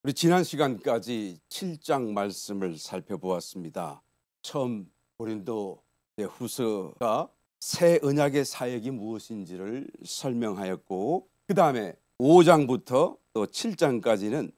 우리 지난 시간까지 7장 말씀을 살펴보았습니다. 처음 고린도 후서가 새 언약의 사역이 무엇인지를 설명하였고, 그 다음에 5장부터 또 7장까지는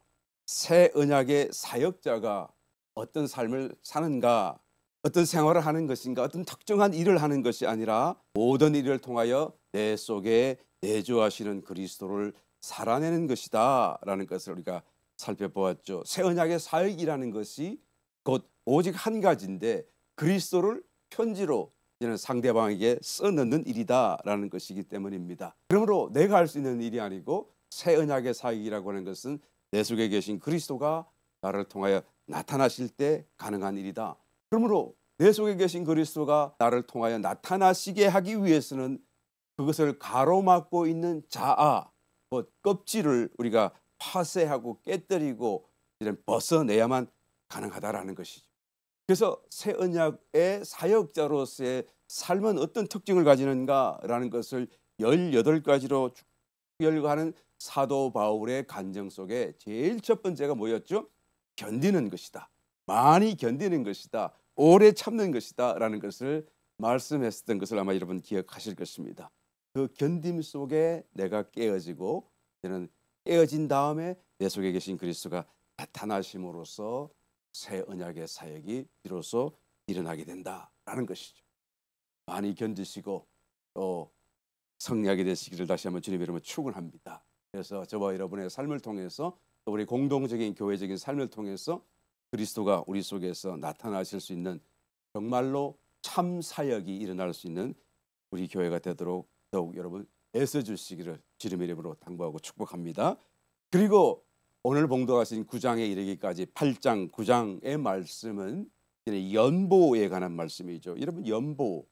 새 언약의 사역자가 어떤 삶을 사는가, 어떤 생활을 하는 것인가, 어떤 특정한 일을 하는 것이 아니라 모든 일을 통하여 내 속에 내주하시는 그리스도를 살아내는 것이다 라는 것을 우리가 살펴보았죠. 새 언약의 사역이라는 것이 곧 오직 한 가지인데, 그리스도를 편지로 이제는 상대방에게 써넣는 일이다라는 것이기 때문입니다. 그러므로 내가 할 수 있는 일이 아니고 새 언약의 사역이라고 하는 것은 내 속에 계신 그리스도가 나를 통하여 나타나실 때 가능한 일이다. 그러므로 내 속에 계신 그리스도가 나를 통하여 나타나시게 하기 위해서는 그것을 가로막고 있는 자아, 곧 껍질을 우리가 파쇄하고 깨뜨리고 이런 벗어내야만 가능하다라는 것이죠. 그래서 새 언약의 사역자로서의 삶은 어떤 특징을 가지는가라는 것을 18가지로 열거하는 사도 바울의 간증 속에 제일 첫 번째가 뭐였죠? 견디는 것이다. 많이 견디는 것이다. 오래 참는 것이다 라는 것을 말씀했었던 것을 아마 여러분 기억하실 것입니다. 그 견딤 속에 내가 깨어지고, 저는 깨어진 다음에 내 속에 계신 그리스도가 나타나심으로써 새 언약의 사역이 비로소 일어나게 된다라는 것이죠. 많이 견디시고 또 승리하게 되시기를 다시 한번 주님 이름으로 축원합니다. 그래서 저와 여러분의 삶을 통해서, 또 우리 공동적인 교회적인 삶을 통해서 그리스도가 우리 속에서 나타나실 수 있는 정말로 참 사역이 일어날 수 있는 우리 교회가 되도록 더욱 여러분 애써주시기를 주님의 이름으로 당부하고 축복합니다. 그리고 오늘 봉독하신 9장에 이르기까지 8장 9장의 말씀은 연보에 관한 말씀이죠. 여러분, 연보,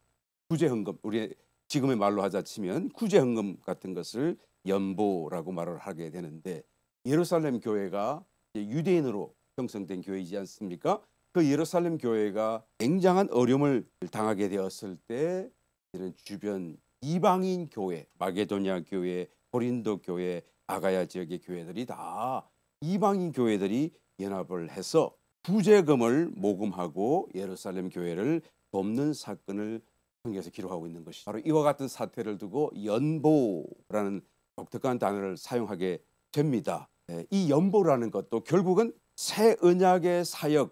구제헌금, 우리 지금의 말로 하자 치면 구제헌금 같은 것을 연보라고 말을 하게 되는데, 예루살렘 교회가 유대인으로 형성된 교회이지 않습니까? 그 예루살렘 교회가 굉장한 어려움을 당하게 되었을 때 이런 주변 이방인 교회, 마게도냐 교회, 고린도 교회, 아가야 지역의 교회들이 다 이방인 교회들이 연합을 해서 구제금을 모금하고 예루살렘 교회를 돕는 사건을 성경에서 기록하고 있는 것이 바로 이와 같은 사태를 두고 연보라는 독특한 단어를 사용하게 됩니다. 이 연보라는 것도 결국은 새 언약의 사역의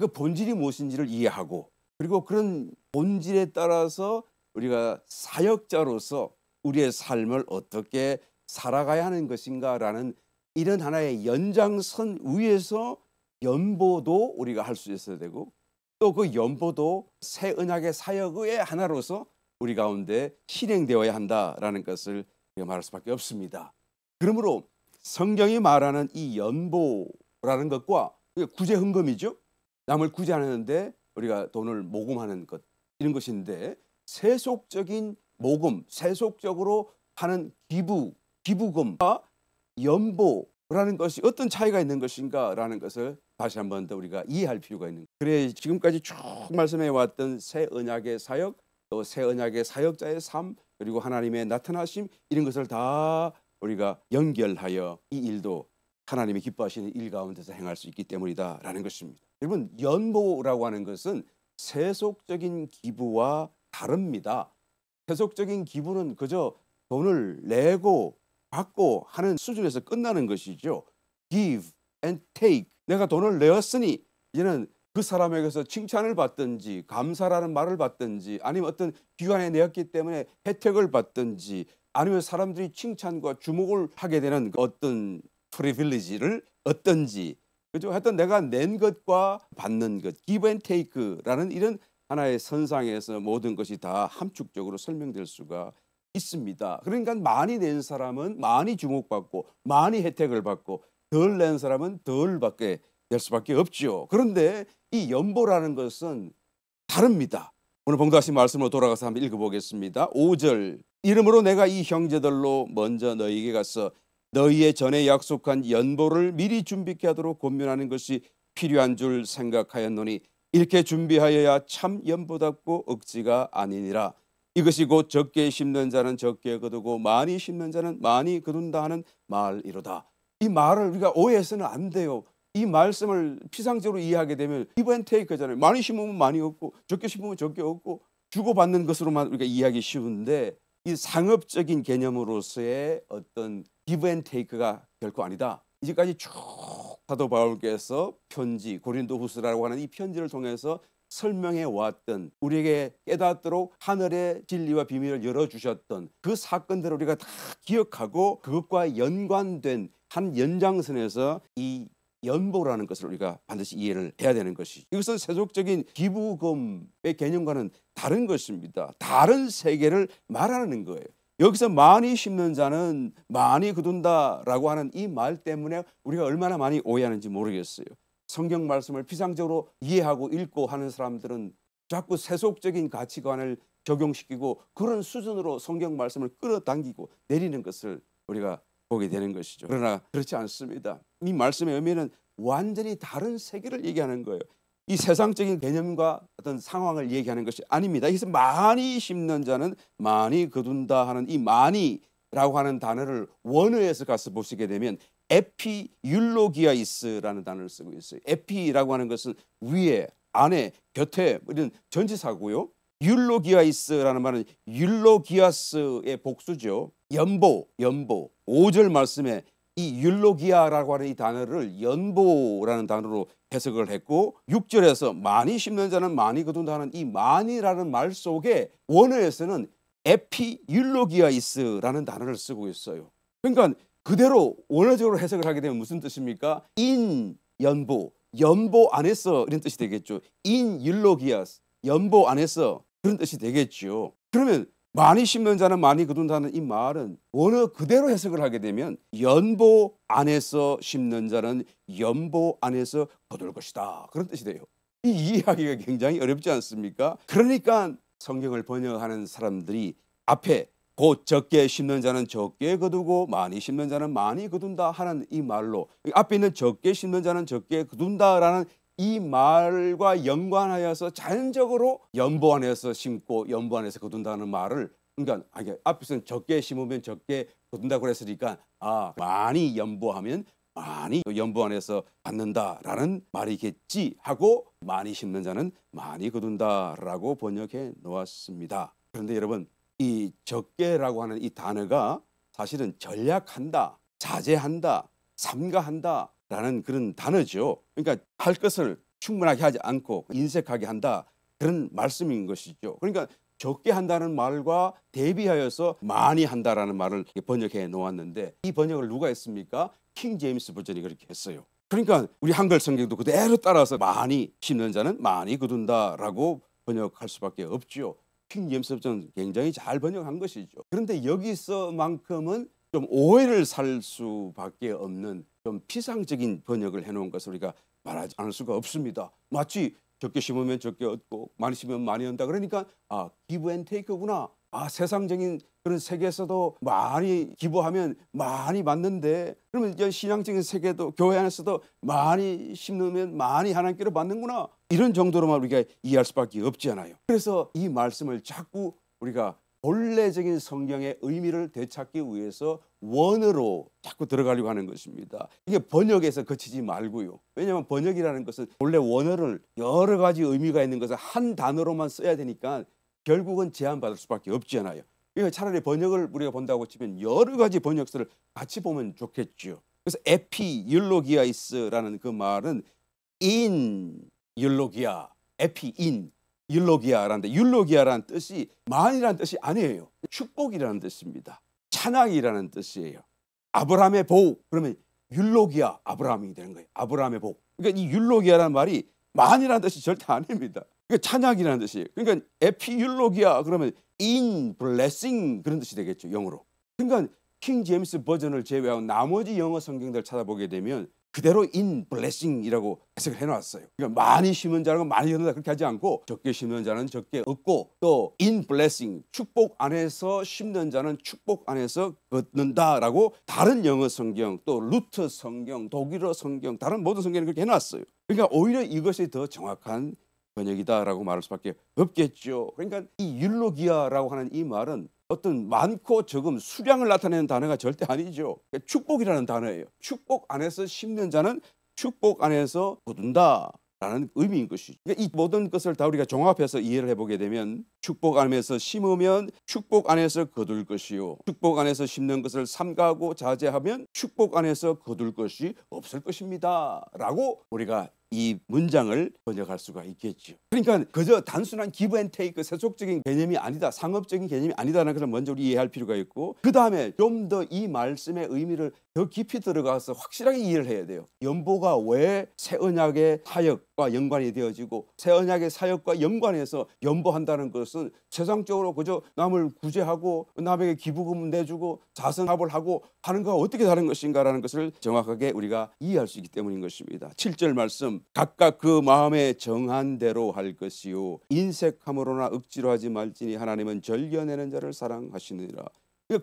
그 본질이 무엇인지를 이해하고, 그리고 그런 본질에 따라서 우리가 사역자로서 우리의 삶을 어떻게 살아가야 하는 것인가라는 이런 하나의 연장선 위에서 연보도 우리가 할 수 있어야 되고, 또 그 연보도 새 언약의 사역의 하나로서 우리 가운데 실행되어야 한다라는 것을 우리가 말할 수밖에 없습니다. 그러므로 성경이 말하는 이 연보라는 것과 구제헌금이죠. 남을 구제하는데 우리가 돈을 모금하는 것, 이런 것인데, 세속적인 모금, 세속적으로 하는 기부금과 연보라는 것이 어떤 차이가 있는 것인가라는 것을 다시 한번 더 우리가 이해할 필요가 있는 거예요. 그래 지금까지 쭉 말씀해 왔던 새 언약의 사역, 또 새 언약의 사역자의 삶, 그리고 하나님의 나타나심, 이런 것을 다 우리가 연결하여 이 일도 하나님이 기뻐하시는 일 가운데서 행할 수 있기 때문이다라는 것입니다. 여러분, 연보라고 하는 것은 세속적인 기부와 다릅니다. 세속적인 기부는 그저 돈을 내고 받고 하는 수준에서 끝나는 것이죠. Give and take. 내가 돈을 내었으니 이제는 그 사람에게서 칭찬을 받든지 감사라는 말을 받든지, 아니면 어떤 기관에 내었기 때문에 혜택을 받든지, 아니면 사람들이 칭찬과 주목을 하게 되는 어떤 프리빌리지를 얻든지, 그죠? 하여튼 내가 낸 것과 받는 것, give and take라는 이런 하나의 선상에서 모든 것이 다 함축적으로 설명될 수가 있습니다. 그러니까 많이 낸 사람은 많이 주목받고 많이 혜택을 받고, 덜 낸 사람은 덜 받게 될 수밖에 없죠. 그런데 이 연보라는 것은 다릅니다. 오늘 봉독하신 말씀으로 돌아가서 한번 읽어보겠습니다. 5절, 이러므로 내가 이 형제들로 먼저 너희에게 가서 너희의 전에 약속한 연보를 미리 준비케 하도록 권면하는 것이 필요한 줄 생각하였노니, 이렇게 준비하여야 참 연보답고 억지가 아니니라. 이것이 곧 적게 심는 자는 적게 거두고 많이 심는 자는 많이 거둔다 하는 말이로다. 이 말을 우리가 오해해서는 안 돼요. 이 말씀을 피상적으로 이해하게 되면 give and take잖아요. 많이 심으면 많이 얻고 적게 심으면 적게 얻고 주고받는 것으로만 우리가 이해하기 쉬운데 이 상업적인 개념으로서의 어떤 give and take가 결코 아니다. 이제까지 쭉 사도 바울께서 편지 고린도후서라고 하는 이 편지를 통해서 설명해 왔던 우리에게 깨닫도록 하늘의 진리와 비밀을 열어주셨던 그 사건들을 우리가 다 기억하고 그것과 연관된 한 연장선에서 이 연보라는 것을 우리가 반드시 이해를 해야 되는 것이죠. 이것은 세속적인 기부금의 개념과는 다른 것입니다. 다른 세계를 말하는 거예요. 여기서 많이 심는 자는 많이 거둔다라고 하는 이 말 때문에 우리가 얼마나 많이 오해하는지 모르겠어요. 성경 말씀을 피상적으로 이해하고 읽고 하는 사람들은 자꾸 세속적인 가치관을 적용시키고 그런 수준으로 성경 말씀을 끌어당기고 내리는 것을 우리가 보게 되는 것이죠. 그러나 그렇지 않습니다. 이 말씀의 의미는 완전히 다른 세계를 얘기하는 거예요. 이 세상적인 개념과 어떤 상황을 얘기하는 것이 아닙니다. 그래서 많이 심는 자는 많이 거둔다 하는 이 많이라고 하는 단어를 원어에서 가서 보시게 되면 에피율로기아이스라는 단어를 쓰고 있어요. 에피라고 하는 것은 위에, 안에, 곁에 이런 전치사고요. 율로기아이스라는 말은 율로기아스의 복수죠. 연보. 5절 말씀에 이 율로기아라고 하는 이 단어를 연보라는 단어로 해석을 했고 6절에서 많이 심는 자는 많이 거둔다 하는 이 많이라는 말 속에 원어에서는 에피율로기아이스라는 단어를 쓰고 있어요. 그러니까 그대로 원어적으로 해석을 하게 되면 무슨 뜻입니까? 인 연보, 연보 안에서 이런 뜻이 되겠죠. 인 율로기아스, 연보 안에서 그런 뜻이 되겠죠. 그러면 많이 심는 자는 많이 거둔다는 이 말은 원어 그대로 해석을 하게 되면 연보 안에서 심는 자는 연보 안에서 거둘 것이다. 그런 뜻이 돼요. 이 이해하기가 굉장히 어렵지 않습니까? 그러니까 성경을 번역하는 사람들이 앞에 곧 적게 심는 자는 적게 거두고 많이 심는 자는 많이 거둔다 하는 이 말로 앞에 있는 적게 심는 자는 적게 거둔다라는 이 말과 연관하여서 자연적으로 연보 안에서 심고 연보 안에서 거둔다는 말을 그러니까 앞에서는 적게 심으면 적게 거둔다고 그랬으니까 많이 연보하면 많이 연보 안에서 받는다라는 말이겠지 하고 많이 심는 자는 많이 거둔다라고 번역해 놓았습니다. 그런데 여러분 이 적게라고 하는 이 단어가 사실은 전략한다, 자제한다, 삼가한다 라는 그런 단어죠. 그러니까 할 것을 충분하게 하지 않고 인색하게 한다 그런 말씀인 것이죠. 그러니까 적게 한다는 말과 대비하여서 많이 한다라는 말을 번역해 놓았는데 이 번역을 누가 했습니까? 킹 제임스 버전이 그렇게 했어요. 그러니까 우리 한글 성경도 그대로 따라서 많이 심는 자는 많이 거둔다라고 번역할 수밖에 없죠. 킹 제임스 버전 굉장히 잘 번역한 것이죠. 그런데 여기서만큼은 좀 오해를 살 수밖에 없는 좀 피상적인 번역을 해놓은 것을 우리가 말하지 않을 수가 없습니다. 마치 적게 심으면 적게 얻고 많이 심으면 많이 얻는다. 그러니까 give and take구나. 세상적인 그런 세계에서도 많이 기부하면 많이 받는데 그러면 이제 신앙적인 세계도 교회 안에서도 많이 심으면 많이 하나님께로 받는구나. 이런 정도로만 우리가 이해할 수밖에 없잖아요. 그래서 이 말씀을 자꾸 우리가 본래적인 성경의 의미를 되찾기 위해서 원어로 자꾸 들어가려고 하는 것입니다. 이게 번역에서 그치지 말고요. 왜냐하면 번역이라는 것은 본래 원어를 여러 가지 의미가 있는 것을 한 단어로만 써야 되니까 결국은 제한받을 수밖에 없잖아요. 그러니까 차라리 번역을 우리가 본다고 치면 여러 가지 번역서를 같이 보면 좋겠죠. 그래서 에피율로기아이스라는 그 말은 in 율로기아, 에피 in 율로기아라는데 율로기아라는 뜻이 만이라는 뜻이 아니에요. 축복이라는 뜻입니다. 찬양이라는 뜻이에요. 아브라함의 복 그러면 율로기아 아브라함이 되는 거예요. 아브라함의 복. 그러니까 이 율로기아라는 말이 만이라는 뜻이 절대 아닙니다. 그러니까 찬양이라는 뜻이에요. 그러니까 에피율로기아 그러면 in blessing 그런 뜻이 되겠죠. 영어로. 그러니까 킹 제임스 버전을 제외하고 나머지 영어 성경들 찾아보게 되면 그대로 in blessing이라고 해석을 해놨어요. 그러니까 많이 심은 자는 많이 얻는다 그렇게 하지 않고 적게 심는 자는 적게 얻고 또 in blessing 축복 안에서 심는 자는 축복 안에서 얻는다라고 다른 영어 성경 또 루트 성경 독일어 성경 다른 모든 성경이 그렇게 해놨어요. 그러니까 오히려 이것이 더 정확한 번역이다라고 말할 수밖에 없겠죠. 그러니까 이 율로기아라고 하는 이 말은 어떤 많고 적음 수량을 나타내는 단어가 절대 아니죠. 축복이라는 단어예요. 축복 안에서 심는 자는 축복 안에서 거둔다라는 의미인 것이죠. 그러니까 이 모든 것을 다 우리가 종합해서 이해를 해보게 되면 축복 안에서 심으면 축복 안에서 거둘 것이요, 축복 안에서 심는 것을 삼가하고 자제하면 축복 안에서 거둘 것이 없을 것입니다 라고 우리가 이 문장을 번역할 수가 있겠죠. 그러니까 그저 단순한 기브 앤 테이크 세속적인 개념이 아니다, 상업적인 개념이 아니다라는 것을 먼저 우리 이해할 필요가 있고, 그 다음에 좀 더 이 말씀의 의미를 더 깊이 들어가서 확실하게 이해를 해야 돼요. 연보가 왜 새 언약의 사역과 연관이 되어지고 새 언약의 사역과 연관해서 연보한다는 것은 세상적으로 그저 남을 구제하고 남에게 기부금 내주고 자선합을 하고 하는 것과 어떻게 다른 것인가라는 것을 정확하게 우리가 이해할 수 있기 때문인 것입니다. 7절 말씀, 각각 그 마음에 정한 대로 할 것이요 인색함으로나 억지로 하지 말지니 하나님은 절겨내는 자를 사랑하시느니라.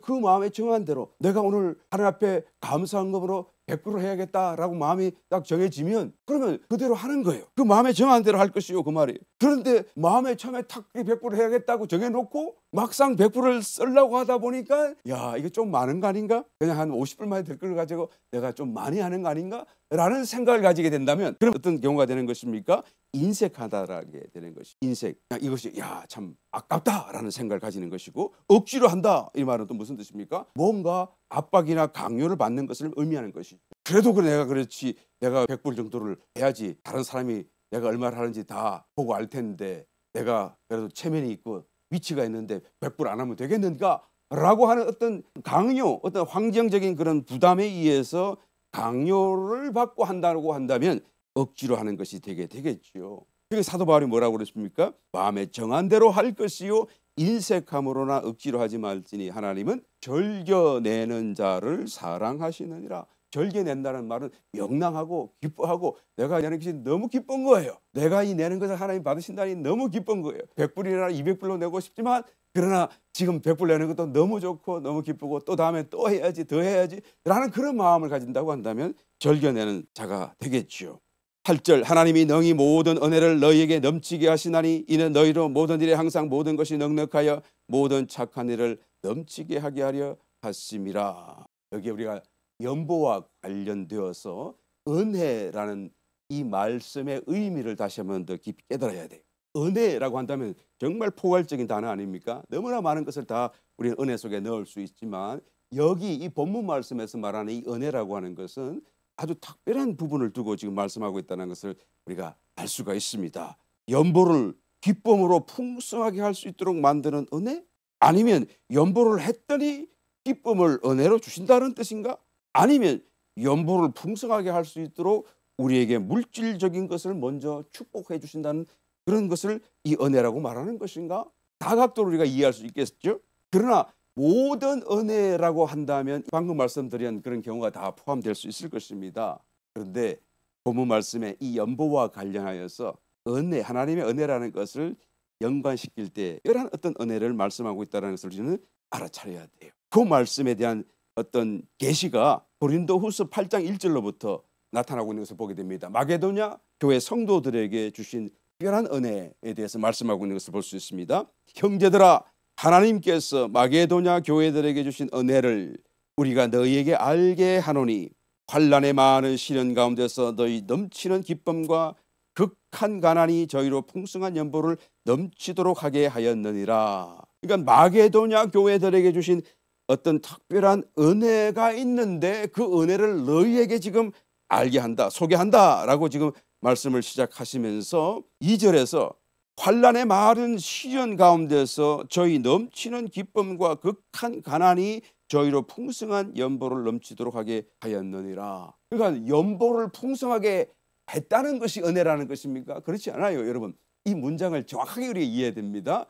그 마음에 정한 대로 내가 오늘 하나님 앞에 감사한금으로 100% 해야겠다라고 마음이 딱 정해지면 그러면 그대로 하는 거예요. 그 마음에 정한 대로 할 것이요 그 말이. 그런데 마음에 처음에 탁 100% 해야겠다고 정해놓고 막상 100%를 쓰려고 하다 보니까 야 이게 좀 많은 거 아닌가? 그냥 한 50불만 될 걸 가지고 내가 좀 많이 하는 거 아닌가? 라는 생각을 가지게 된다면 그럼 어떤 경우가 되는 것입니까? 인색하다라게 되는 것이. 인색. 이것이 야 참 아깝다라는 생각을 가지는 것이고, 억지로 한다 이 말은 또 무슨 뜻입니까? 뭔가 압박이나 강요를 받는 것을 의미하는 것이죠. 그래도 내가 그렇지 내가 100불 정도를 해야지 다른 사람이 내가 얼마를 하는지 다 보고 알 텐데 내가 그래도 체면이 있고 위치가 있는데 100불 안 하면 되겠는가? 라고 하는 어떤 강요, 어떤 환경적인 그런 부담에 의해서 강요를 받고 한다고 한다면 억지로 하는 것이 되겠죠. 그래서 사도 바울이 뭐라고 그랬습니까? 마음에 정한 대로 할 것이요 인색함으로나 억지로 하지 말지니 하나님은 절겨내는 자를 사랑하시느니라. 절겨낸다는 말은 명랑하고 기뻐하고 내가 내는 것이 너무 기쁜 거예요. 내가 이 내는 것을 하나님 받으신다니 너무 기쁜 거예요. 100불이나 200불로 내고 싶지만 그러나 지금 100불 내는 것도 너무 좋고 너무 기쁘고 또 다음에 또 해야지 더 해야지 라는 그런 마음을 가진다고 한다면 절겨내는 자가 되겠죠. 8절, 하나님이 능히 모든 은혜를 너희에게 넘치게 하시나니 이는 너희로 모든 일에 항상 모든 것이 넉넉하여 모든 착한 일을 넘치게 하게 하려 하심이라. 여기 우리가 연보와 관련되어서 은혜라는 이 말씀의 의미를 다시 한번 더 깊이 깨달아야 돼요. 은혜라고 한다면 정말 포괄적인 단어 아닙니까? 너무나 많은 것을 다 우리는 은혜 속에 넣을 수 있지만 여기 이 본문 말씀에서 말하는 이 은혜라고 하는 것은 아주 특별한 부분을 두고 지금 말씀하고 있다는 것을 우리가 알 수가 있습니다. 연보를 기쁨으로 풍성하게 할 수 있도록 만드는 은혜? 아니면 연보를 했더니 기쁨을 은혜로 주신다는 뜻인가? 아니면 연보를 풍성하게 할 수 있도록 우리에게 물질적인 것을 먼저 축복해 주신다는 그런 것을 이 은혜라고 말하는 것인가? 다각도로 우리가 이해할 수 있겠죠. 그러나 모든 은혜라고 한다면 방금 말씀드린 그런 경우가 다 포함될 수 있을 것입니다. 그런데 본문 말씀에 이 연보와 관련하여서 은혜, 하나님의 은혜라는 것을 연관시킬 때 이러한 어떤 은혜를 말씀하고 있다는 것을 우리는 알아차려야 돼요. 그 말씀에 대한 어떤 계시가 고린도후서 8장 1절로부터 나타나고 있는 것을 보게 됩니다. 마게도냐 교회 성도들에게 주신 특별한 은혜에 대해서 말씀하고 있는 것을 볼 수 있습니다. 형제들아, 하나님께서 마게도냐 교회들에게 주신 은혜를 우리가 너희에게 알게 하노니 환난의 많은 시련 가운데서 너희 넘치는 기쁨과 극한 가난이 저희로 풍성한 연보를 넘치도록 하게 하였느니라. 그러니까 마게도냐 교회들에게 주신 어떤 특별한 은혜가 있는데 그 은혜를 너희에게 지금 알게 한다, 소개한다라고 지금 말씀을 시작하시면서 2절에서 환난의 많은 시련 가운데서 저희 넘치는 기쁨과 극한 가난이 저희로 풍성한 연보를 넘치도록 하게 하였느니라. 그러니까 연보를 풍성하게 했다는 것이 은혜라는 것입니까? 그렇지 않아요, 여러분. 이 문장을 정확하게 우리가 이해해야 됩니다.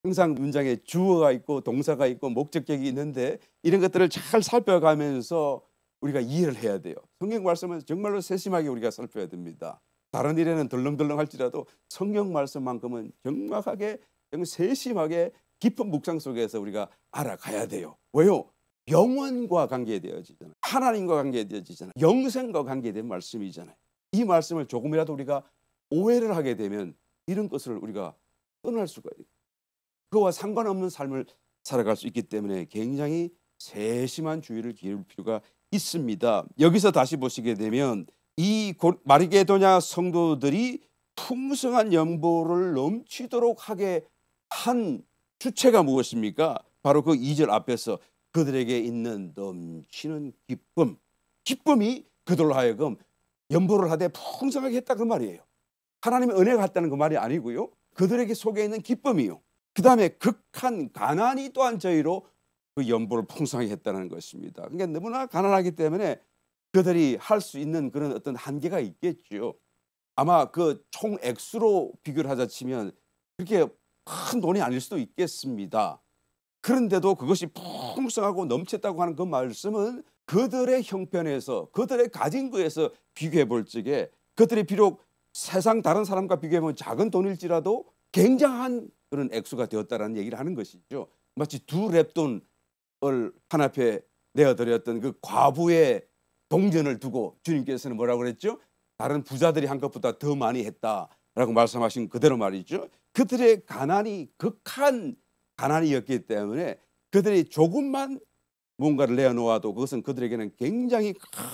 항상 문장에 주어가 있고 동사가 있고 목적격이 있는데 이런 것들을 잘 살펴가면서 우리가 이해를 해야 돼요. 성경 말씀은 정말로 세심하게 우리가 살펴야 됩니다. 다른 일에는 덜렁덜렁 할지라도 성경 말씀만큼은 정확하게 세심하게 깊은 묵상 속에서 우리가 알아가야 돼요. 왜요? 영원과 관계되어지잖아요. 하나님과 관계되어지잖아요. 영생과 관계된 말씀이잖아요. 이 말씀을 조금이라도 우리가 오해를 하게 되면 이런 것을 우리가 떠날 수가 있어요. 그와 상관없는 삶을 살아갈 수 있기 때문에 굉장히 세심한 주의를 기울일 필요가 있습니다. 여기서 다시 보시게 되면 이 마리게도냐 성도들이 풍성한 연보를 넘치도록 하게 한 주체가 무엇입니까? 바로 그 2절 앞에서 그들에게 있는 넘치는 기쁨이 그들로 하여금 연보를 하되 풍성하게 했다 그 말이에요. 하나님의 은혜가 했다는 그 말이 아니고요. 그들에게 속에 있는 기쁨이요. 그 다음에 극한 가난이 또한 저희로 그 연보를 풍성하게 했다는 것입니다. 그러니까 너무나 가난하기 때문에 그들이 할 수 있는 그런 어떤 한계가 있겠죠. 아마 그 총 액수로 비교를 하자 치면 그렇게 큰 돈이 아닐 수도 있겠습니다. 그런데도 그것이 풍성하고 넘쳤다고 하는 그 말씀은 그들의 형편에서 그들의 가진 것에서 비교해 볼 적에 그들이 비록 세상 다른 사람과 비교하면 작은 돈일지라도 굉장한 그런 액수가 되었다는 얘기를 하는 것이죠. 마치 2렙돈을 한 앞에 내어드렸던 그 과부의 동전을 두고 주님께서는 뭐라고 그랬죠? 다른 부자들이 한 것보다 더 많이 했다라고 말씀하신 그대로 말이죠. 그들의 가난이 극한 가난이었기 때문에 그들이 조금만 뭔가를 내어놓아도 그것은 그들에게는 굉장히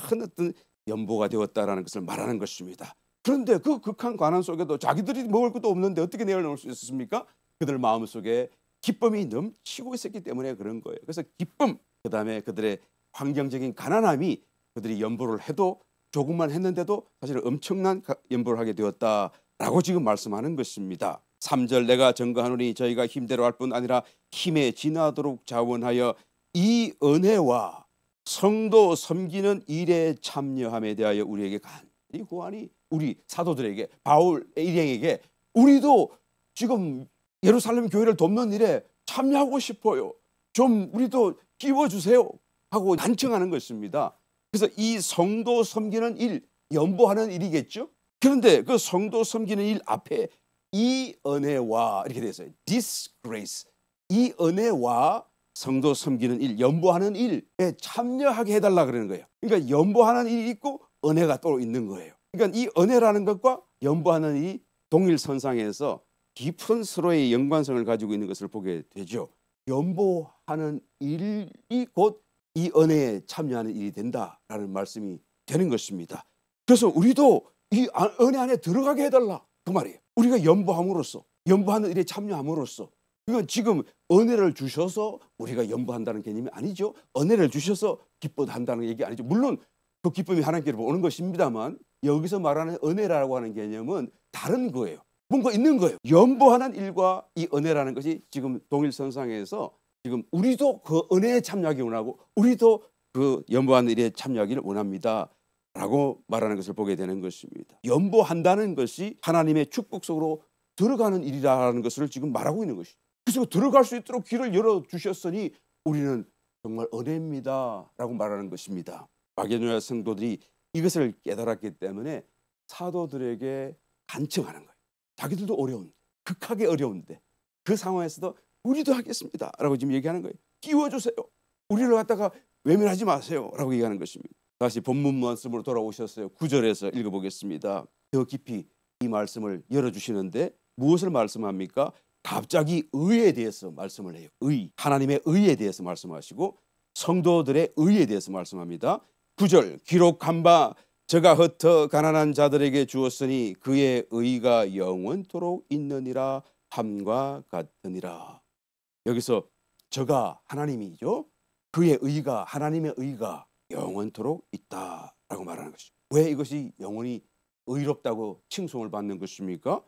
큰 어떤 연보가 되었다라는 것을 말하는 것입니다. 그런데 그 극한 가난 속에도 자기들이 먹을 것도 없는데 어떻게 내어놓을 수 있었습니까? 그들 마음속에 기쁨이 넘치고 있었기 때문에 그런 거예요. 그래서 기쁨, 그 다음에 그들의 환경적인 가난함이 그들이 연보를 해도 조금만 했는데도 사실 엄청난 연보를 하게 되었다라고 지금 말씀하는 것입니다. 3절 내가 증거하노니 저희가 힘대로 할 뿐 아니라 힘에 지나도록 자원하여 이 은혜와 성도 섬기는 일에 참여함에 대하여 우리에게 간절히 구하니 우리 사도들에게 바울 일행에게 우리도 지금 예루살렘 교회를 돕는 일에 참여하고 싶어요. 좀 우리도 끼워주세요 하고 간청하는 것입니다. 그래서 이 성도 섬기는 일, 연보하는 일이겠죠. 그런데 그 성도 섬기는 일 앞에 이 은혜와 이렇게 되어 있어요. This grace, 이 은혜와 성도 섬기는 일, 연보하는 일에 참여하게 해달라 그러는 거예요. 그러니까 연보하는 일이 있고 은혜가 또 있는 거예요. 그러니까 이 은혜라는 것과 연보하는 일이 동일선상에서 깊은 서로의 연관성을 가지고 있는 것을 보게 되죠. 연보하는 일이 곧 이 은혜에 참여하는 일이 된다라는 말씀이 되는 것입니다. 그래서 우리도 이 은혜 안에 들어가게 해달라 그 말이에요. 우리가 연보함으로써 연보하는 일에 참여함으로써 이건 지금 은혜를 주셔서 우리가 연보한다는 개념이 아니죠. 은혜를 주셔서 기뻐한다는 얘기 아니죠. 물론 그 기쁨이 하나님께로 오는 것입니다만 여기서 말하는 은혜라고 하는 개념은 다른 거예요. 뭔가 있는 거예요. 연보하는 일과 이 은혜라는 것이 지금 동일선상에서 지금 우리도 그 은혜에 참여하기 원하고 우리도 그 연보하는 일에 참여하기를 원합니다 라고 말하는 것을 보게 되는 것입니다. 연보한다는 것이 하나님의 축복 속으로 들어가는 일이라는 것을 지금 말하고 있는 것이죠. 그래서 들어갈 수 있도록 길을 열어주셨으니 우리는 정말 은혜입니다 라고 말하는 것입니다. 마게도냐 성도들이 이것을 깨달았기 때문에 사도들에게 간청하는 거예요. 자기들도 어려운데, 극하게 어려운데 그 상황에서도 우리도 하겠습니다 라고 지금 얘기하는 거예요. 끼워주세요. 우리를 갖다가 외면하지 마세요 라고 얘기하는 것입니다. 다시 본문 말씀으로 돌아오셨어요. 9절에서 읽어보겠습니다. 더 깊이 이 말씀을 열어주시는데 무엇을 말씀합니까? 갑자기 의에 대해서 말씀을 해요. 의, 하나님의 의에 대해서 말씀하시고 성도들의 의에 대해서 말씀합니다. 9절 기록한 바 저가 흩어 가난한 자들에게 주었으니 그의 의가 영원토록 있느니라 함과 같으니라. 여기서 저가 하나님이죠. 그의 의가 하나님의 의가 영원토록 있다라고 말하는 것이죠. 왜 이것이 영원히 의롭다고 칭송을 받는 것입니까?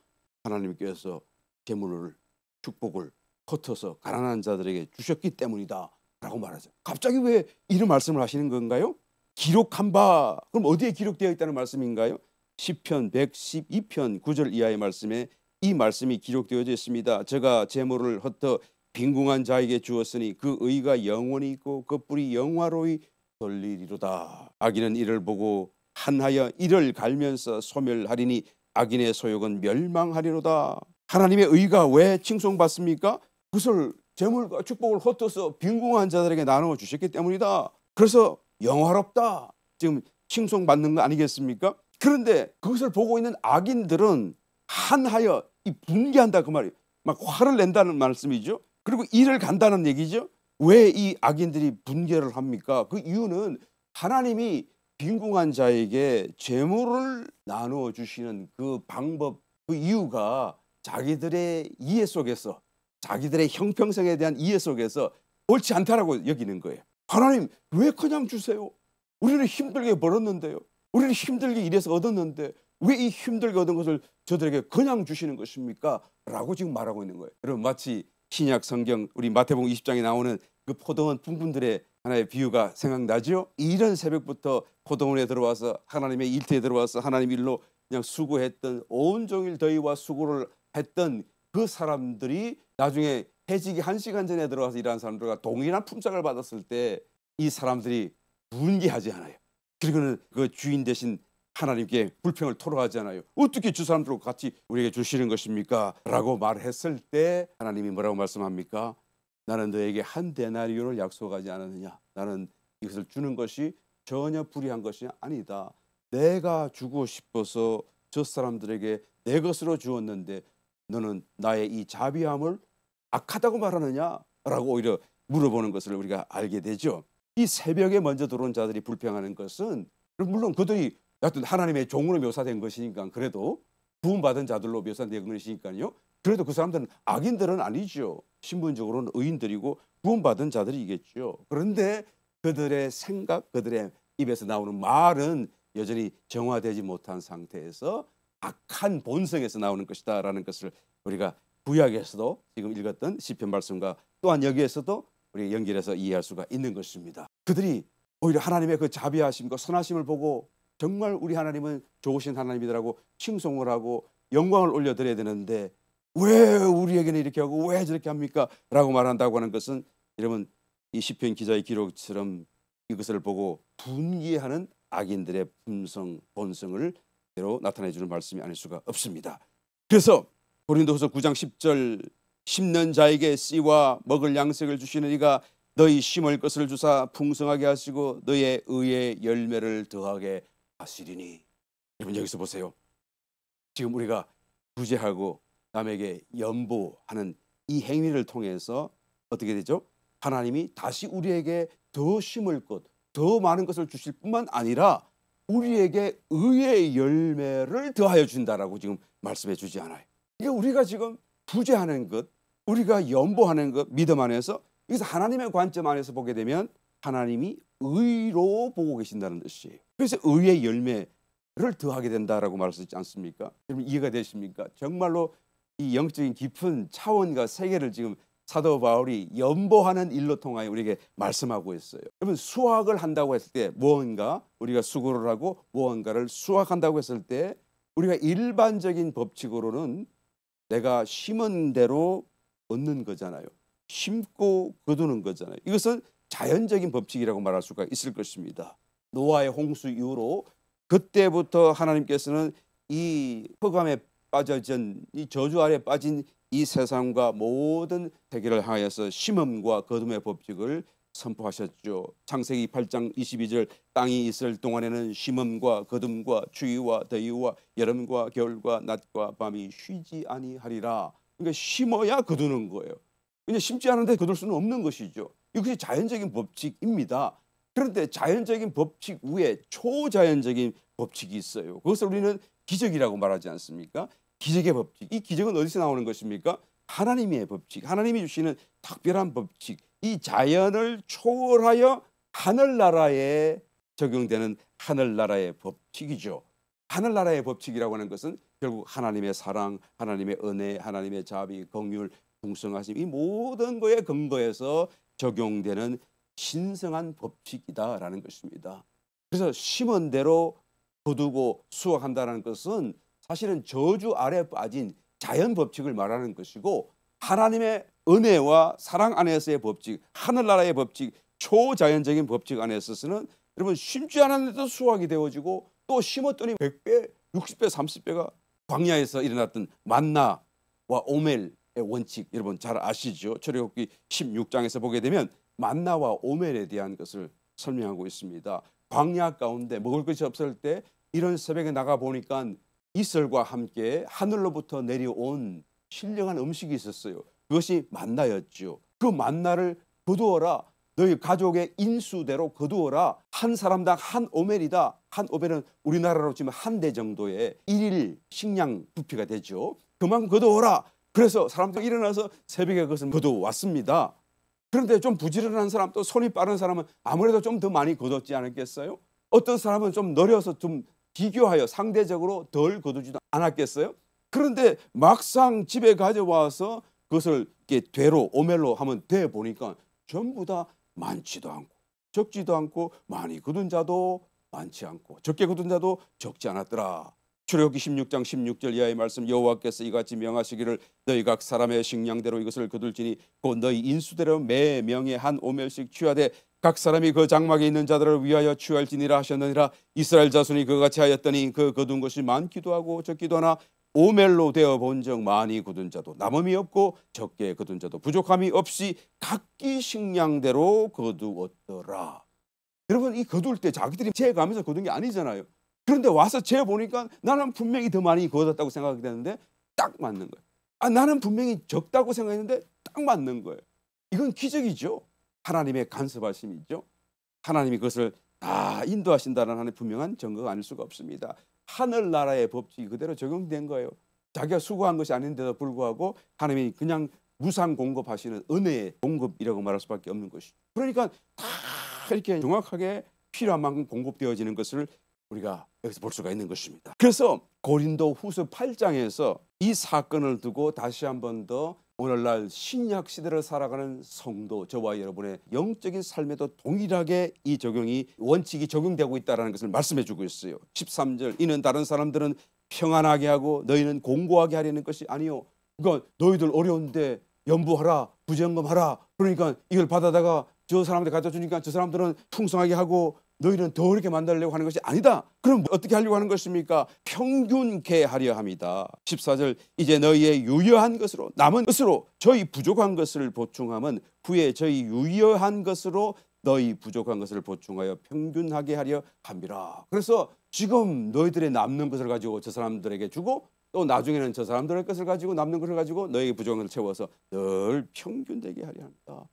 하나님께서 재물을 축복을 흩어서 가난한 자들에게 주셨기 때문이다 라고 말하죠. 갑자기 왜 이런 말씀을 하시는 건가요? 기록한 바, 그럼 어디에 기록되어 있다는 말씀인가요? 시편 112편 9절 이하의 말씀에 이 말씀이 기록되어져 있습니다. 저가 재물을 흩어 빈궁한 자에게 주었으니 그 의가 영원히 있고 그 뿔이 영화로이 돌리리로다. 악인은 이를 보고 한하여 이를 갈면서 소멸하리니 악인의 소욕은 멸망하리로다. 하나님의 의가 왜 칭송받습니까? 그것을 재물과 축복을 흩어서 빈궁한 자들에게 나누어 주셨기 때문이다. 그래서 영화롭다. 지금 칭송받는 거 아니겠습니까? 그런데 그것을 보고 있는 악인들은 한하여 이 분개한다 그 말이에요. 막 화를 낸다는 말씀이죠. 그리고 이를 간다는 얘기죠. 왜 이 악인들이 분개를 합니까? 그 이유는 하나님이 빈궁한 자에게 재물을 나누어 주시는 그 방법, 그 이유가 자기들의 이해 속에서, 자기들의 형평성에 대한 이해 속에서 옳지 않다라고 여기는 거예요. 하나님 왜 그냥 주세요? 우리는 힘들게 벌었는데요. 우리는 힘들게 일해서 얻었는데 왜 이 힘들게 얻은 것을 저들에게 그냥 주시는 것입니까? 라고 지금 말하고 있는 거예요. 여러분, 마치 신약 성경 우리 마태복음 20장에 나오는 그 포도원 분군들의 하나의 비유가 생각나죠? 이른 새벽부터 포도원에 들어와서 하나님의 일터에 들어와서 하나님 일로 그냥 수고했던, 온종일 더위와 수고를 했던 그 사람들이 나중에 해지기 1시간 전에 들어와서 일하는 사람들과 동일한 품삯을 받았을 때 이 사람들이 분개하지 않아요. 그리고는 그 주인 대신 하나님께 불평을 토로하지 않아요. 어떻게 주 사람들과 같이 우리에게 주시는 것입니까? 라고 말했을 때 하나님이 뭐라고 말씀합니까? 나는 너에게 한 데나리온을 약속하지 않았느냐? 나는 이것을 주는 것이 전혀 불의한 것이 아니다. 내가 주고 싶어서 저 사람들에게 내 것으로 주었는데 너는 나의 이 자비함을 악하다고 말하느냐? 라고 오히려 물어보는 것을 우리가 알게 되죠. 이 새벽에 먼저 들어온 자들이 불평하는 것은 물론 그들이 여하튼 하나님의 종으로 묘사된 것이니까, 그래도 구원받은 자들로 묘사된 것이니까요. 그래도 그 사람들은 악인들은 아니죠. 신분적으로는 의인들이고 구원받은 자들이겠죠. 그런데 그들의 생각, 그들의 입에서 나오는 말은 여전히 정화되지 못한 상태에서 악한 본성에서 나오는 것이다라는 것을 우리가 구약에서도 지금 읽었던 시편 말씀과 또한 여기에서도 우리가 연결해서 이해할 수가 있는 것입니다. 그들이 오히려 하나님의 그 자비하심과 선하심을 보고 정말 우리 하나님은 좋으신 하나님이라고 칭송을 하고 영광을 올려드려야 되는데 왜 우리에게는 이렇게 하고 왜 저렇게 합니까? 라고 말한다고 하는 것은, 여러분, 이 시편 기자의 기록처럼 이것을 보고 분개하는 악인들의 품성, 본성을 대로 나타내 주는 말씀이 아닐 수가 없습니다. 그래서 고린도후서 9장 10절, 심는 자에게 씨와 먹을 양식을 주시는 이가 너희 심을 것을 주사 풍성하게 하시고 너의 의의 열매를 더하게 하시리니. 여러분, 여기서 보세요. 지금 우리가 구제하고 남에게 연보하는 이 행위를 통해서 어떻게 되죠? 하나님이 다시 우리에게 더 심을 것, 더 많은 것을 주실 뿐만 아니라 우리에게 의의 열매를 더하여 준다라고 지금 말씀해 주지 않아요. 이게 우리가 지금 구제하는 것, 우리가 연보하는 것, 믿음 안에서, 여기서 하나님의 관점 안에서 보게 되면 하나님이 의로 보고 계신다는 뜻이에요. 그래서 의의 열매를 더하게 된다라고 말씀하지 않습니까? 여러분, 이해가 되십니까? 정말로 이 영적인 깊은 차원과 세계를 지금 사도 바울이 연보하는 일로 통하여 우리에게 말씀하고 있어요. 여러분, 수확을 한다고 했을 때 무언가 우리가 수고를 하고 무언가를 수확한다고 했을 때 우리가 일반적인 법칙으로는 내가 심은 대로 얻는 거잖아요. 심고 거두는 거잖아요. 이것은 자연적인 법칙이라고 말할 수가 있을 것입니다. 노아의 홍수 이후로 그때부터 하나님께서는 이 흑암에 빠져진, 이 저주 아래 빠진 이 세상과 모든 세계를 향하여서 심음과 거둠의 법칙을 선포하셨죠. 창세기 8장 22절, 땅이 있을 동안에는 심음과 거둠과 추위와 더위와 여름과 겨울과 낮과 밤이 쉬지 아니하리라. 그러니까 심어야 거두는 거예요. 그냥 심지 않은데 거둘 수는 없는 것이죠. 이것이 자연적인 법칙입니다. 그런데 자연적인 법칙 위에 초자연적인 법칙이 있어요. 그것을 우리는 기적이라고 말하지 않습니까? 기적의 법칙. 이 기적은 어디서 나오는 것입니까? 하나님의 법칙, 하나님이 주시는 특별한 법칙. 이 자연을 초월하여 하늘나라에 적용되는 하늘나라의 법칙이죠. 하늘나라의 법칙이라고 하는 것은 결국 하나님의 사랑, 하나님의 은혜, 하나님의 자비, 긍휼, 풍성하심, 이 모든 거에 근거해서 적용되는 신성한 법칙이다라는 것입니다. 그래서 심은 대로 거두고 수확한다는 것은 사실은 저주 아래 빠진 자연 법칙을 말하는 것이고, 하나님의 은혜와 사랑 안에서의 법칙, 하늘나라의 법칙, 초자연적인 법칙 안에서는 여러분, 심지 않았는데도 수확이 되어지고, 또 심었더니 100배, 60배, 30배가 광야에서 일어났던 만나와 오멜의 원칙, 여러분 잘 아시죠? 출애굽기 16장에서 보게 되면 만나와 오멜에 대한 것을 설명하고 있습니다. 광야 가운데 먹을 것이 없을 때 이런 새벽에 나가 보니까 이슬과 함께 하늘로부터 내려온 신령한 음식이 있었어요. 그것이 만나였죠. 그 만나를 거두어라. 너희 가족의 인수대로 거두어라. 한 사람당 한 오멜이다. 한 오멜은 우리나라로 치면 한 대 정도의 일일 식량 부피가 되죠. 그만큼 거두어라. 그래서 사람들이 일어나서 새벽에 그것을 거두어왔습니다. 그런데 좀 부지런한 사람, 또 손이 빠른 사람은 아무래도 좀 더 많이 거뒀지 않았겠어요? 어떤 사람은 좀 느려서 좀 비교하여 상대적으로 덜 거두지도 않았겠어요? 그런데 막상 집에 가져와서 그것을 이렇게 되로 오멜로 하면 돼 보니까 전부 다 많지도 않고 적지도 않고 많이 거둔 자도 많지 않고 적게 거둔 자도 적지 않았더라. 출애굽기 16장 16절 이하의 말씀, 여호와께서 이같이 명하시기를 너희 각 사람의 식량대로 이것을 거둘지니 곧 너희 인수대로 매 명에 한 오멜씩 취하되 각 사람이 그 장막에 있는 자들을 위하여 취할지니라 하셨느니라. 이스라엘 자손이 그같이 하였더니 그 거둔 것이 많기도 하고 적기도 하나 오멜로 되어 본즉 많이 거둔 자도 남음이 없고 적게 거둔 자도 부족함이 없이 각기 식량대로 거두었더라. 여러분, 이 거둘 때 자기들이 재가면서 거둔 게 아니잖아요. 그런데 와서 재보니까 나는 분명히 더 많이 거뒀다고 생각이 되는데 딱 맞는 거예요. 나는 분명히 적다고 생각했는데 딱 맞는 거예요. 이건 기적이죠. 하나님의 간섭하심이죠. 하나님이 그것을 다 인도하신다는 하나님의 분명한 증거가 아닐 수가 없습니다. 하늘나라의 법칙이 그대로 적용된 거예요. 자기가 수고한 것이 아닌데도 불구하고 하나님이 그냥 무상 공급하시는 은혜의 공급이라고 말할 수밖에 없는 것이죠. 그러니까 다 이렇게 정확하게 필요한 만큼 공급되어지는 것을 우리가 여기서 볼 수가 있는 것입니다. 그래서 고린도 후서 8장에서 이 사건을 두고 다시 한 번 더 오늘날 신약 시대를 살아가는 성도, 저와 여러분의 영적인 삶에도 동일하게 이 적용이 원칙이 적용되고 있다는 것을 말씀해 주고 있어요. 13절, 이는 다른 사람들은 평안하게 하고 너희는 공고하게 하려는 것이 아니요. 그러니까 너희들 어려운데 연부하라, 부정금하라. 그러니까 이걸 받아다가 저 사람한테 갖다 주니까 저 사람들은 풍성하게 하고 너희는 더 어렵게 만들려고 하는 것이 아니다. 그럼 어떻게 하려고 하는 것입니까? 평균케 하려 합니다. 14절, 이제 너희의 유효한 것으로 남은 것으로 저희 부족한 것을 보충함은 후에 저희 유효한 것으로 너희 부족한 것을 보충하여 평균하게 하려 함이라. 그래서 지금 너희들의 남는 것을 가지고 저 사람들에게 주고 또 나중에는 저 사람들의 것을 가지고 남는 것을 가지고 너희의 부족한 것을 채워서 늘 평균되게 하려 합니다.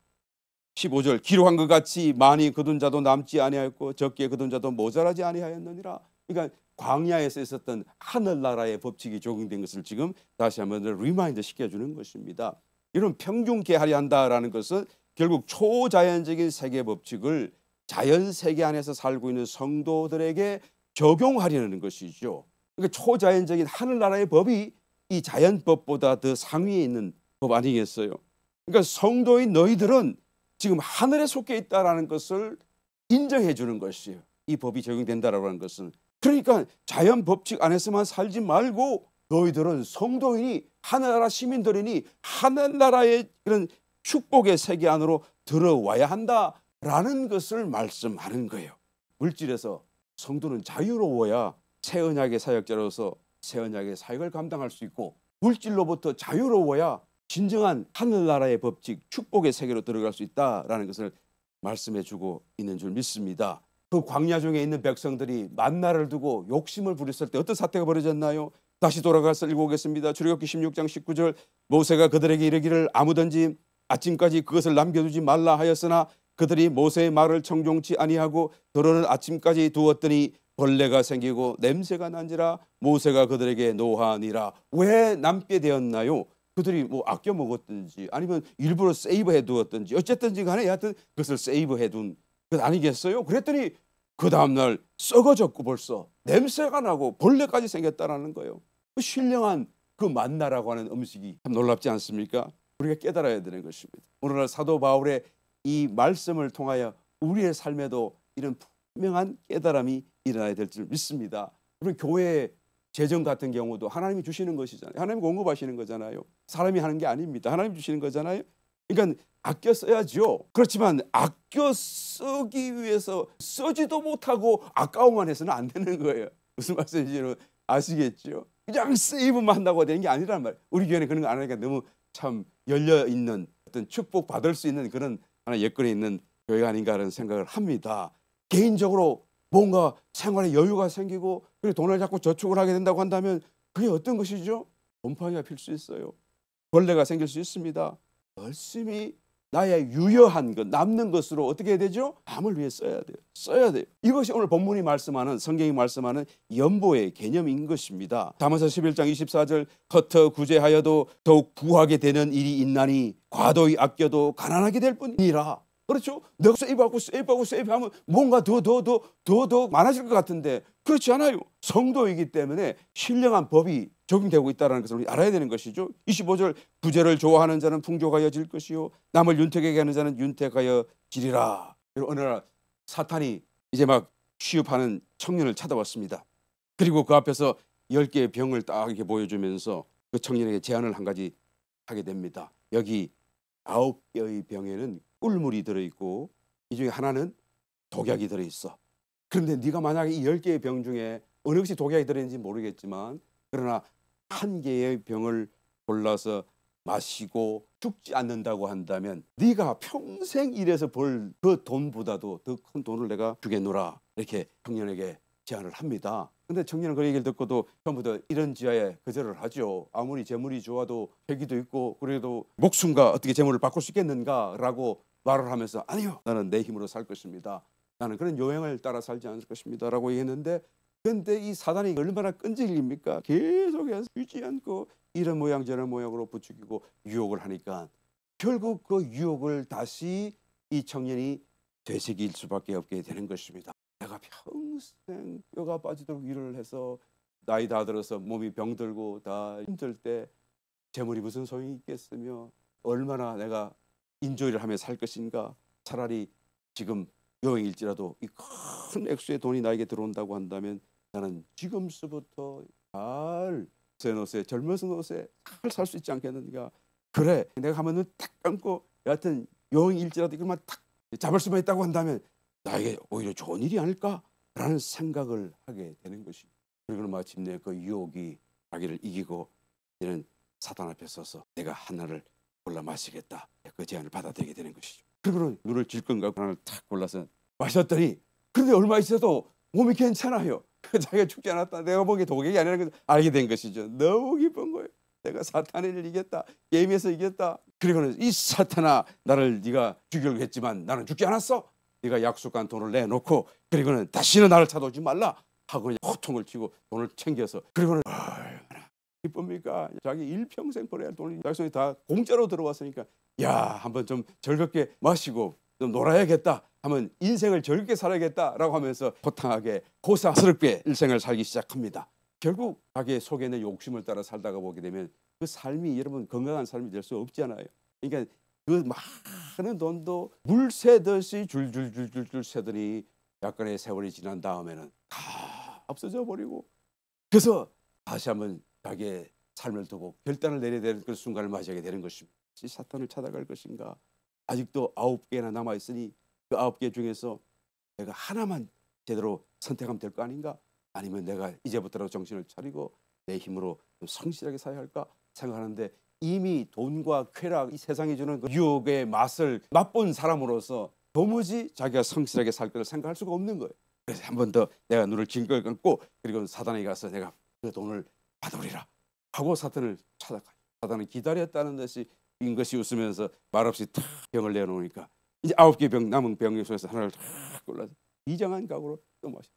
15절, 기록한 것 같이 많이 거둔 자도 남지 아니하였고 적게 거둔 자도 모자라지 아니하였느니라. 그러니까 광야에서 있었던 하늘나라의 법칙이 적용된 것을 지금 다시 한번 리마인드 시켜주는 것입니다. 이런 평균케 하려 한다라는 것은 결국 초자연적인 세계 법칙을 자연 세계 안에서 살고 있는 성도들에게 적용하려는 것이죠. 그러니까 초자연적인 하늘나라의 법이 이 자연법보다 더 상위에 있는 법 아니겠어요? 그러니까 성도인 너희들은 지금 하늘에 속해 있다라는 것을 인정해 주는 것이에요. 이 법이 적용된다라고 하는 것은. 그러니까 자연 법칙 안에서만 살지 말고 너희들은 성도인이 하늘나라 시민들이니 하늘나라의 그런 축복의 세계 안으로 들어와야 한다라는 것을 말씀하는 거예요. 물질에서 성도는 자유로워야 새 언약의 사역자로서 새 언약의 사역을 감당할 수 있고, 물질로부터 자유로워야 진정한 하늘나라의 법칙, 축복의 세계로 들어갈 수 있다라는 것을 말씀해 주고 있는 줄 믿습니다. 그 광야 중에 있는 백성들이 만나를 두고 욕심을 부렸을 때 어떤 사태가 벌어졌나요? 다시 돌아가서 읽어보겠습니다. 출애굽기 16장 19절, 모세가 그들에게 이르기를 아무든지 아침까지 그것을 남겨두지 말라 하였으나 그들이 모세의 말을 청종치 아니하고 더러는 아침까지 두었더니 벌레가 생기고 냄새가 난지라 모세가 그들에게 노하니라. 왜 남게 되었나요? 그들이 뭐 아껴 먹었든지 아니면 일부러 세이브해 두었든지 어쨌든지 간에 여하튼 그것을 세이브해 둔 것 아니겠어요? 그랬더니 그 다음날 썩어졌고 벌써 냄새가 나고 벌레까지 생겼다라는 거예요. 그 신령한 그 만나라고 하는 음식이 참 놀랍지 않습니까? 우리가 깨달아야 되는 것입니다. 오늘날 사도 바울의 이 말씀을 통하여 우리의 삶에도 이런 분명한 깨달음이 일어나야 될 줄 믿습니다. 우리 교회의 재정 같은 경우도 하나님이 주시는 것이잖아요. 하나님이 공급하시는 거잖아요. 사람이 하는 게 아닙니다. 하나님이 주시는 거잖아요. 그러니까 아껴 써야죠. 그렇지만 아껴 쓰기 위해서 쓰지도 못하고 아까워만 해서는 안 되는 거예요. 무슨 말씀인지 아시겠죠? 그냥 세이브만 한다고 되는 게 아니란 말이에요. 우리 교회는 그런 거 안 하니까 너무 참 열려있는 어떤 축복 받을 수 있는 그런 하나 여건이 있는 교회가 아닌가 하는 생각을 합니다. 개인적으로 뭔가 생활에 여유가 생기고 그리고 돈을 자꾸 저축을 하게 된다고 한다면 그게 어떤 것이죠? 곰팡이가 필 수 있어요. 벌레가 생길 수 있습니다. 열심히 나의 유효한 것, 남는 것으로 어떻게 해야 되죠? 남을 위해 써야 돼요. 써야 돼요. 이것이 오늘 본문이 말씀하는, 성경이 말씀하는 연보의 개념인 것입니다. 잠언서 11장 24절, 겉어 구제하여도 더욱 부하게 되는 일이 있나니 과도히 아껴도 가난하게 될 뿐이라. 그렇죠? 내가 세이브하면 뭔가 더 많아질 것 같은데 그렇지 않아요. 성도이기 때문에 신령한 법이 적용되고 있다는 것을 우리 알아야 되는 것이죠. 25절, 부재를 좋아하는 자는 풍족하여 질 것이요 남을 윤택하게 하는 자는 윤택하여 지리라. 어느 날 사탄이 이제 막 취업하는 청년을 찾아왔습니다. 그리고 그 앞에서 10개의 병을 딱 이렇게 보여주면서 그 청년에게 제안을 한 가지 하게 됩니다. 여기 9개의 병에는 꿀물이 들어있고 이 중에 하나는 독약이 들어있어. 그런데 네가 만약에 이 10개의 병 중에 어느 것이 독약이 들어있는지 모르겠지만 그러나 한 개의 병을 골라서 마시고 죽지 않는다고 한다면 네가 평생 일해서 벌 그 돈보다도 더 큰 돈을 내가 주겠노라. 이렇게 청년에게 제안을 합니다. 근데 청년은 그 얘기를 듣고도 처음부터 이런 지하에 거절을 하죠. 아무리 재물이 좋아도 회기도 있고 그래도 목숨과 어떻게 재물을 바꿀 수 있겠는가라고 말을 하면서 아니요, 나는 내 힘으로 살 것입니다. 나는 그런 요행을 따라 살지 않을 것입니다 라고 얘기했는데, 근데 이 사단이 얼마나 끈질깁니까? 계속해서 쉬지 않고 이런 모양 저런 모양으로 부추기고 유혹을 하니까 결국 그 유혹을 다시 이 청년이 되새길 수밖에 없게 되는 것입니다. 내가 평생 뼈가 빠지도록 일을 해서 나이 다 들어서 몸이 병들고 다 힘들 때 재물이 무슨 소용이 있겠으며 얼마나 내가 인조일을 하며 살 것인가. 차라리 지금 여행일지라도 이 큰 액수의 돈이 나에게 들어온다고 한다면 나는 지금서부터 잘 새노새 젊어서 노새 잘 살 수 있지 않겠는가. 그래, 내가 하면 눈 딱 감고 여하튼 여행일지라도 이것만 딱 잡을 수만 있다고 한다면 나에게 오히려 좋은 일이 아닐까라는 생각을 하게 되는 것이. 그리고 마침내 그 유혹이 자기를 이기고 이는 사단 앞에 서서 내가 하나를 골라 마시겠다. 그 제안을 받아들이게 되는 것이죠. 그리고 눈을 질끈 감고 하나를 탁 골라서 마셨더니 그런데 얼마 있어도 몸이 괜찮아요. 자기가 죽지 않았다. 내가 보기에 독약이 아니라는 것을 알게 된 것이죠. 너무 기쁜 거예요. 내가 사탄을 이겼다. 게임에서 이겼다. 그리고는 이 사탄아, 나를 네가 죽이려고 했지만 나는 죽지 않았어. 네가 약속한 돈을 내놓고 그리고는 다시는 나를 찾아오지 말라 하고 그냥 호통을 치고 돈을 챙겨서 그리고는 얼마나 기쁩니까? 자기 일평생 벌어야 할 돈이 자기 손에 다 공짜로 들어왔으니까 야, 한번 좀 즐겁게 마시고 좀 놀아야겠다 하면 인생을 즐겁게 살아야겠다라고 하면서 호탕하게 호사스럽게 일생을 살기 시작합니다. 결국 자기의 속에 있는 욕심을 따라 살다가 보게 되면 그 삶이 여러분 건강한 삶이 될 수 없잖아요. 그러니까 그 많은 돈도 물 새듯이 줄줄줄줄줄 새더니 약간의 세월이 지난 다음에는 다 없어져 버리고 그래서 다시 한번 자기의 삶을 두고 결단을 내려야 되는 그 순간을 맞이하게 되는 것입니다. 사탄을 찾아갈 것인가? 아직도 9개나 남아있으니 그 9개 중에서 내가 하나만 제대로 선택하면 될 거 아닌가? 아니면 내가 이제부터라도 정신을 차리고 내 힘으로 좀 성실하게 살아야 할까 생각하는데 이미 돈과 쾌락, 이 세상이 주는 그 유혹의 맛을 맛본 사람으로서 도무지 자기가 성실하게 살 것을 생각할 수가 없는 거예요. 그래서 한 번 더 내가 눈을 징긋 감고 그리고 사단에게 가서 내가 그 돈을 받아오리라 하고 사탄을 찾아가요. 사단은 기다렸다는 듯이 인 것이 웃으면서 말없이 탁 병을 내놓으니까 이제 9개 병 남은 병 중에서 하나를 탁 골라서 이정한 각오로 또 마셔.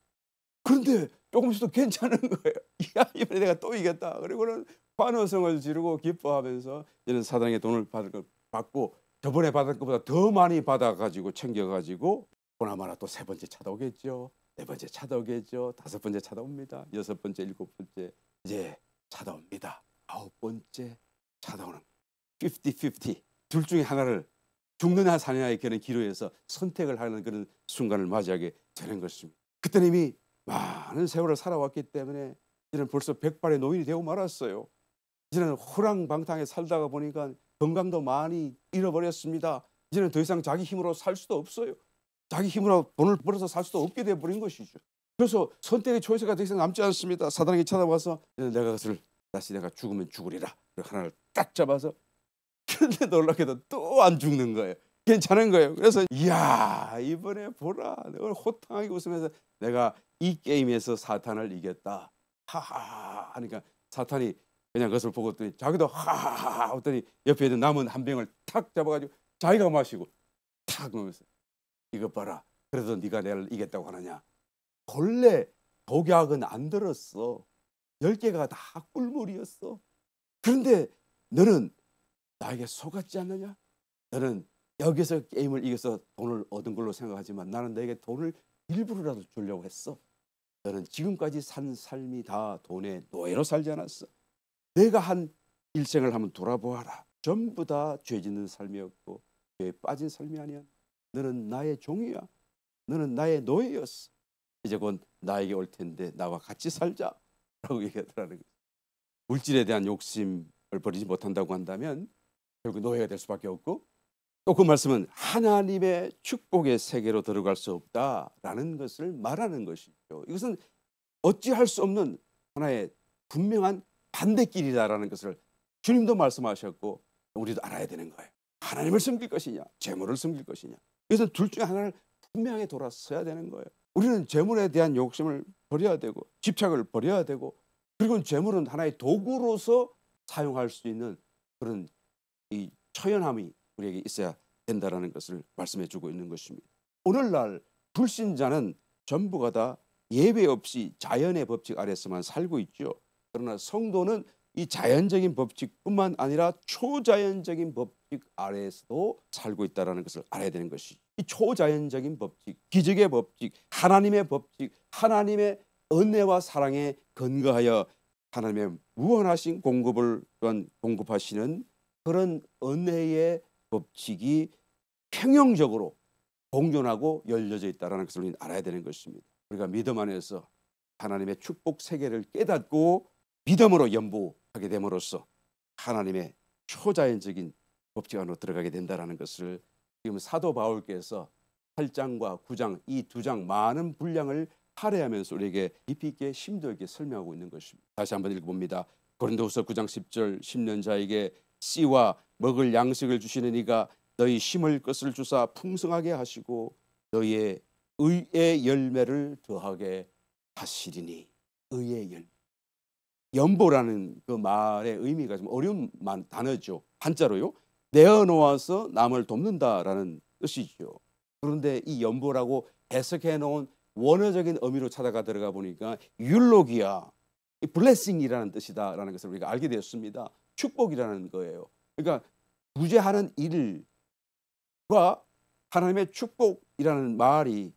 그런데 조금씩 더 괜찮은 거예요. 야, 이번에 내가 또 이겼다. 그리고는 환호성을 지르고 기뻐하면서 이는 사단에게 돈을 받고 저번에 받을 것보다 더 많이 받아가지고 챙겨가지고 보나마나 또 세 번째 찾아오겠죠. 네 번째 찾아오겠죠. 다섯 번째 찾아옵니다. 여섯 번째, 일곱 번째 이제 찾아옵니다. 아홉 번째 찾아오는 50-50 둘 중에 하나를 죽느냐 사느냐의 그런 기로에서 선택을 하는 그런 순간을 맞이하게 되는 것입니다. 그때는 이미 많은 세월을 살아왔기 때문에 이제는 벌써 백발의 노인이 되고 말았어요. 이제는 호랑방탕에 살다가 보니까 건강도 많이 잃어버렸습니다. 이제는 더 이상 자기 힘으로 살 수도 없어요. 자기 힘으로 돈을 벌어서 살 수도 없게 되어버린 것이죠. 그래서 선택의 초이스가 더 이상 남지 않습니다. 사단에게 찾아와서 내가 그것을 다시 내가 죽으면 죽으리라. 하나를 딱 잡아서 그런데 놀랍게도 또 안 죽는 거예요. 괜찮은 거예요. 그래서 이야, 이번에 보라. 내가 호탕하게 웃으면서 내가 이 게임에서 사탄을 이겼다. 하하 하니까 사탄이 그냥 그것을 보고 또 자기도 하하하 하더니 옆에 있는 남은 한 병을 탁 잡아가지고 자기가 마시고 탁 놓으면서 이것 봐라. 그래도 네가 내를 이겼다고 하느냐. 본래 독약은 안 들었어. 10개가 다 꿀물이었어. 그런데 너는 나에게 속았지 않느냐? 너는 여기서 게임을 이겨서 돈을 얻은 걸로 생각하지만 나는 너에게 돈을 일부러라도 주려고 했어. 너는 지금까지 산 삶이 다 돈의 노예로 살지 않았어. 내가 한 일생을 한번 돌아보아라. 전부 다 죄 짓는 삶이었고 죄에 빠진 삶이 아니야. 너는 나의 종이야. 너는 나의 노예였어. 이제 곧 나에게 올 텐데 나와 같이 살자라고 얘기하더라는 거예요. 물질에 대한 욕심을 버리지 못한다고 한다면 결국 노예가 될 수밖에 없고, 또 그 말씀은 하나님의 축복의 세계로 들어갈 수 없다라는 것을 말하는 것이죠. 이것은 어찌할 수 없는 하나의 분명한 반대길이다라는 것을 주님도 말씀하셨고 우리도 알아야 되는 거예요. 하나님을 섬길 것이냐 재물을 섬길 것이냐, 이것은 둘 중에 하나를 분명하게 돌아서야 되는 거예요. 우리는 재물에 대한 욕심을 버려야 되고 집착을 버려야 되고, 그리고 재물은 하나의 도구로서 사용할 수 있는 그런 이 처연함이 우리에게 있어야 된다라는 것을 말씀해 주고 있는 것입니다. 오늘날 불신자는 전부가 다 예외 없이 자연의 법칙 아래서만 살고 있죠. 그러나 성도는 이 자연적인 법칙뿐만 아니라 초자연적인 법칙 아래에서도 살고 있다는 것을 알아야 되는 것이죠. 이 초자연적인 법칙, 기적의 법칙, 하나님의 법칙, 하나님의 은혜와 사랑에 근거하여 하나님의 무한하신 공급을 또한 공급하시는 그런 은혜의 법칙이 평형적으로 공존하고 열려져 있다는 것을 우리는 알아야 되는 것입니다. 우리가 믿음 안에서 하나님의 축복 세계를 깨닫고 믿음으로 연보하게 됨으로써 하나님의 초자연적인 법칙 안으로 들어가게 된다는 것을 지금 사도 바울께서 8장과 9장 이 두 장 많은 분량을 할애하면서 우리에게 깊이 있게 심도 있게 설명하고 있는 것입니다. 다시 한번 읽어봅니다. 고린도후서 9장 10절 심는 자에게 씨와 먹을 양식을 주시는 이가 너희 심을 것을 주사 풍성하게 하시고 너희의 의의 열매를 더하게 하시리니. 의의 열매. 연보라는 그 말의 의미가 좀 어려운 단어죠. 한자로요. 내어놓아서 남을 돕는다라는 뜻이죠. 그런데 이 연보라고 해석해 놓은 원어적인 의미로 찾아가 들어가 보니까 율로기야, 블레싱이라는 뜻이다라는 것을 우리가 알게 되었습니다. 축복이라는 거예요. 그러니까 구제하는 일과 하나님의 축복이라는 말이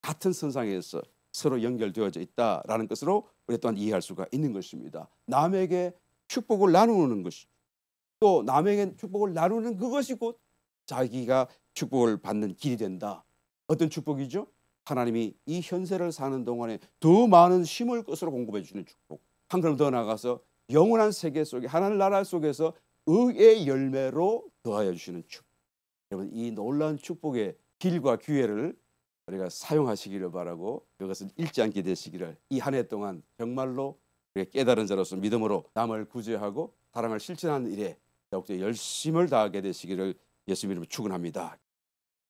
같은 선상에서 서로 연결되어져 있다라는 것으로 우리 또한 이해할 수가 있는 것입니다. 남에게 축복을 나누는 것이, 또 남에게 축복을 나누는 그것이 곧 자기가 축복을 받는 길이 된다. 어떤 축복이죠? 하나님이 이 현세를 사는 동안에 더 많은 심을 것으로 공급해 주는 축복. 한 걸음 더 나가서 영원한 세계 속에 하나님 나라 속에서 의의 열매로 더하여 주시는 축복. 여러분, 이 놀라운 축복의 길과 기회를 우리가 사용하시기를 바라고, 그것을 잃지 않게 되시기를 이 한 해 동안 정말로 우리가 깨달은 자로서 믿음으로 남을 구제하고 사랑을 실천하는 일에 더욱더 열심을 다하게 되시기를 예수 이름으로 축원합니다.